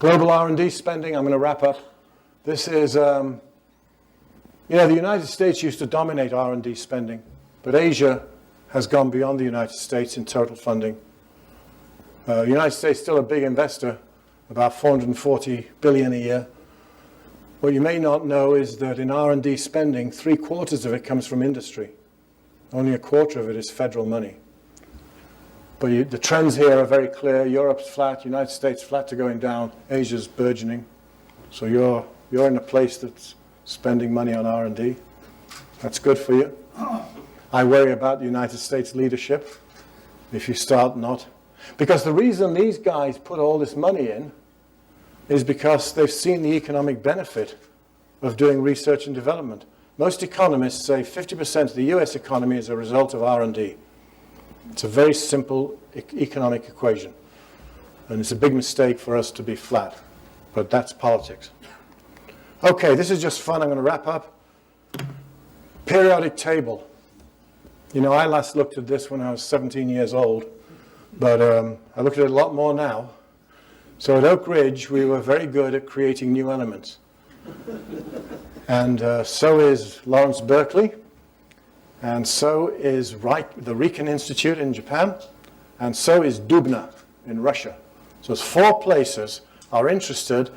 Global R&D spending, I'm going to wrap up. This is, the United States used to dominate R&D spending, but Asia has gone beyond the United States in total funding. The United States is still a big investor, about $440 billion a year. What you may not know is that in R&D spending, 3/4 of it comes from industry. Only 1/4 of it is federal money. But the trends here are very clear. Europe's flat, United States flat to going down, Asia's burgeoning. So you're in a place that's spending money on R&D. That's good for you. I worry about the United States leadership if you start not. Because the reason these guys put all this money in is because they've seen the economic benefit of doing research and development. Most economists say 50% of the US economy is a result of R&D. It's a very simple economic equation. And it's a big mistake for us to be flat. But that's politics. Okay, this is just fun. I'm going to wrap up. Periodic table. I last looked at this when I was 17 years old. But I look at it a lot more now. So at Oak Ridge, we were very good at creating new elements. And so is Lawrence Berkeley. And so is the Riken Institute in Japan. And so is Dubna in Russia. So it's 4 places are interested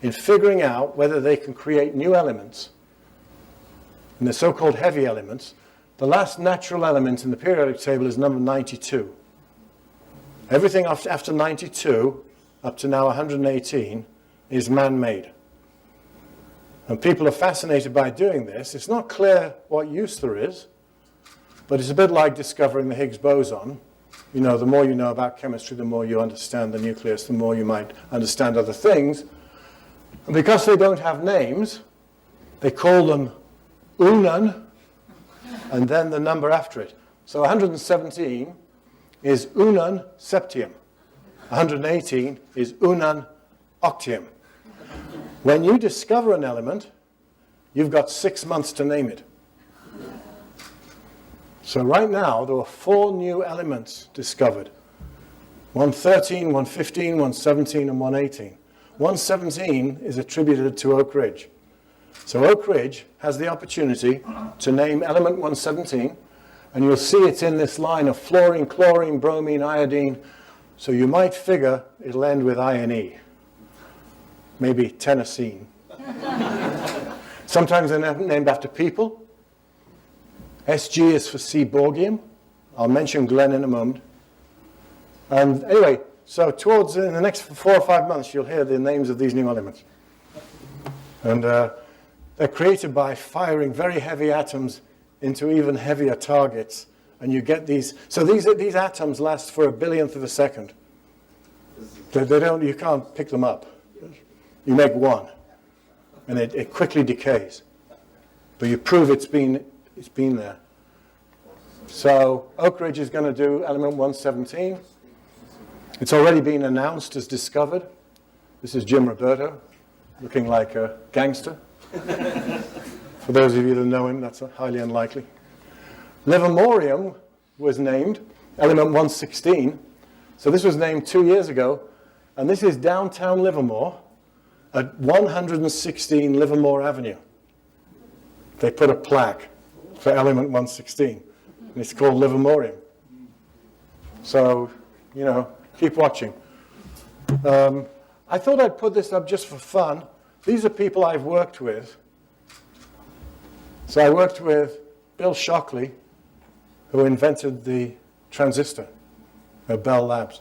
in figuring out whether they can create new elements. And the so-called heavy elements. The last natural element in the periodic table is number 92. Everything after 92, up to now 118, is man-made. And people are fascinated by doing this. It's not clear what use there is, but it's a bit like discovering the Higgs boson. The more you know about chemistry, the more you understand the nucleus, the more you might understand other things. And because they don't have names, they call them unan, and then the number after it. So 117 is unan septium. 118 is unan octium. When you discover an element, you've got 6 months to name it. So right now, there are 4 new elements discovered. 113, 115, 117, and 118. 117 is attributed to Oak Ridge. So Oak Ridge has the opportunity to name element 117, and you'll see it's in this line of fluorine, chlorine, bromine, iodine. So you might figure it'll end with INE. Maybe tennessine. Sometimes they're named after people. SG is for seaborgium. I'll mention Glenn in a moment. And anyway, so in the next 4 or 5 months, you'll hear the names of these new elements. And they're created by firing very heavy atoms into even heavier targets, and you get these. So these atoms last for 1/1000th of a second. You can't pick them up. You make one, and it quickly decays. But you prove it's been there. So Oak Ridge is going to do element 117. It's already been announced as discovered. This is Jim Roberto, looking like a gangster. For those of you that know him, that's highly unlikely. Livermorium was named element 116. So this was named 2 years ago. And this is downtown Livermore at 116 Livermore Avenue. They put a plaque for element 116. And it's called Livermorium. So, keep watching. I thought I'd put this up just for fun. These are people I've worked with. So I worked with Bill Shockley, who invented the transistor at Bell Labs.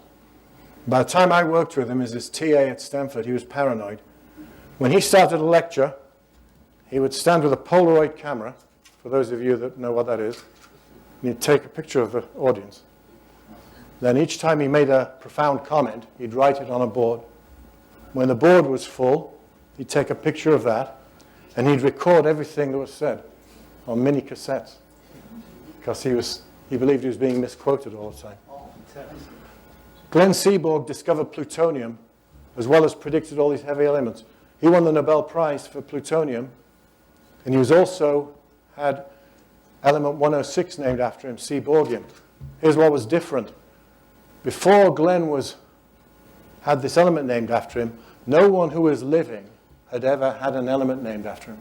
By the time I worked with him as his TA at Stanford, he was paranoid. When he started a lecture, he would stand with a Polaroid camera, for those of you that know what that is, and he'd take a picture of the audience. Then each time he made a profound comment, he'd write it on a board. When the board was full, he'd take a picture of that, and he'd record everything that was said on mini cassettes, because he believed he was being misquoted all the time. Glenn Seaborg discovered plutonium, as well as predicted all these heavy elements. He won the Nobel Prize for plutonium, and he was also had element 106 named after him, seaborgium. Here's what was different. Before Glenn was had this element named after him. No one who was living had ever had an element named after him.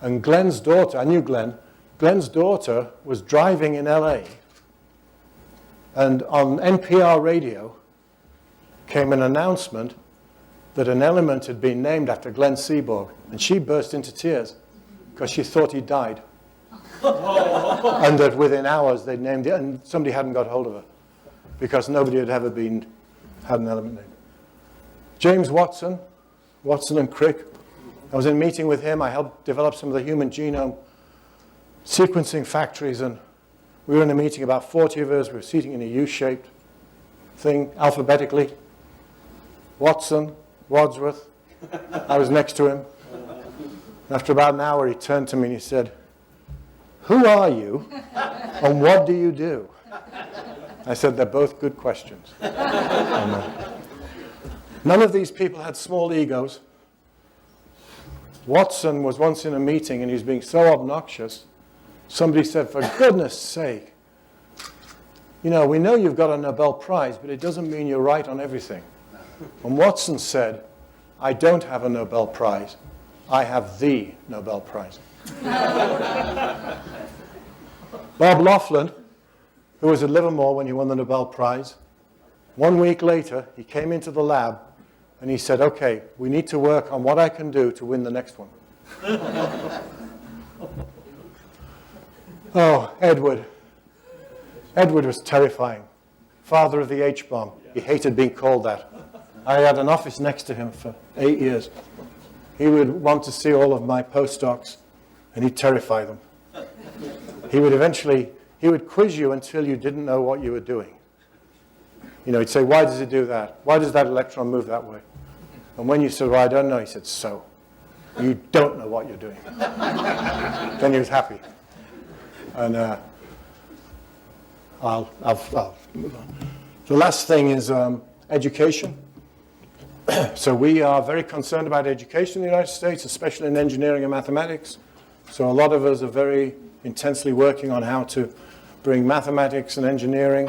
And Glenn's daughter, I knew Glenn, Glenn's daughter was driving in LA, and on NPR radio came an announcement that an element had been named after Glenn Seaborg, and she burst into tears because she thought he died. And that within hours they'd named it, and somebody hadn't got hold of her because nobody had ever had an element named. James Watson and Crick, I was in a meeting with him. I helped develop some of the human genome sequencing factories, and we were in a meeting, about 40 of us. We were sitting in a U-shaped thing, alphabetically. Watson, Wadsworth, I was next to him. After about an hour, he turned to me and he said, "Who are you, and what do you do?" I said, "They're both good questions." None of these people had small egos. Watson was once in a meeting and he was being so obnoxious, somebody said, "For goodness sake, you know, we know you've got a Nobel Prize, but it doesn't mean you're right on everything." And Watson said, "I don't have a Nobel Prize. I have the Nobel Prize." Bob Laughlin, who was at Livermore when he won the Nobel Prize, 1 week later, he came into the lab and he said, "Okay, we need to work on what I can do to win the next one." Oh, Edward. Edward was terrifying. Father of the H-bomb. He hated being called that. I had an office next to him for 8 years. He would want to see all of my postdocs, and he'd terrify them. He would quiz you until you didn't know what you were doing. You know, he'd say, "Why does it do that? Why does that electron move that way?" And when you said, "Well, I don't know," he said, "So, you don't know what you're doing." Then he was happy. And I'll move on. The last thing is education. So we are very concerned about education in the United States, especially in engineering and mathematics. So a lot of us are very intensely working on how to bring mathematics and engineering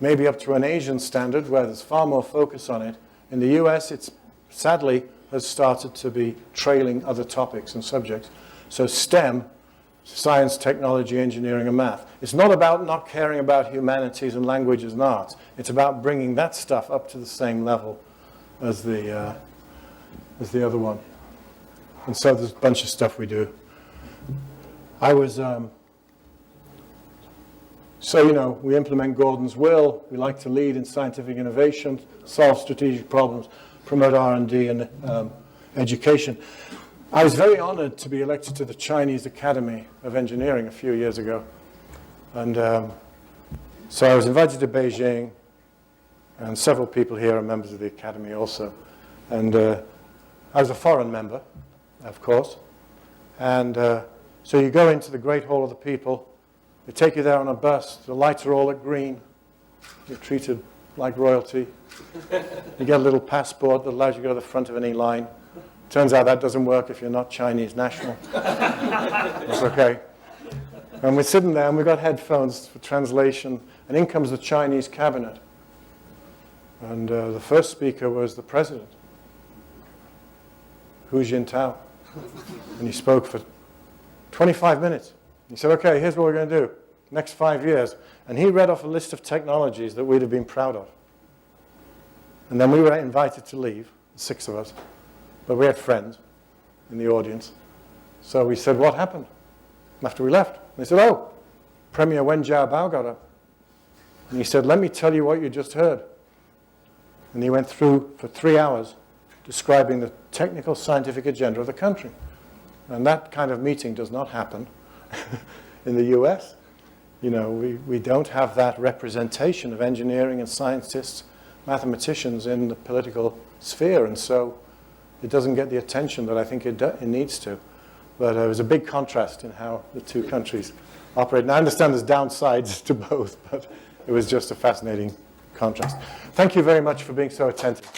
maybe up to an Asian standard where there's far more focus on it. In the US, it's sadly has started to be trailing other topics and subjects. So STEM, science, technology, engineering, and math. It's not about not caring about humanities and languages and arts. It's about bringing that stuff up to the same level as the other one. And so there's a bunch of stuff we do. I was, so, you know, we implement Gordon's will. We like to lead in scientific innovation, solve strategic problems, promote R&D and education. I was very honored to be elected to the Chinese Academy of Engineering a few years ago. And so I was invited to Beijing, and several people here are members of the Academy also. And I was a foreign member, of course. And so you go into the Great Hall of the People. They take you there on a bus. The lights are all at green. You're treated like royalty. You get a little passport that allows you to go to the front of any line. Turns out that doesn't work if you're not Chinese national. It's okay. And we're sitting there, and we've got headphones for translation, and in comes the Chinese cabinet. And the first speaker was the president, Hu Jintao. And he spoke for 25 minutes. He said, "Okay, here's what we're going to do, next 5 years." And he read off a list of technologies that we'd have been proud of. And then we were invited to leave, 6 of us. But we had friends in the audience. So we said, "What happened?" After we left. And they said, "Oh, Premier Wen Jiabao got up." And he said, "Let me tell you what you just heard." And he went through for 3 hours describing the technical scientific agenda of the country. And that kind of meeting does not happen in the US. You know, we don't have that representation of engineering and scientists, mathematicians in the political sphere. And so it doesn't get the attention that I think it needs to. But it was a big contrast in how the two countries operate. And I understand there's downsides to both, but it was just a fascinating contrast. Thank you very much for being so attentive.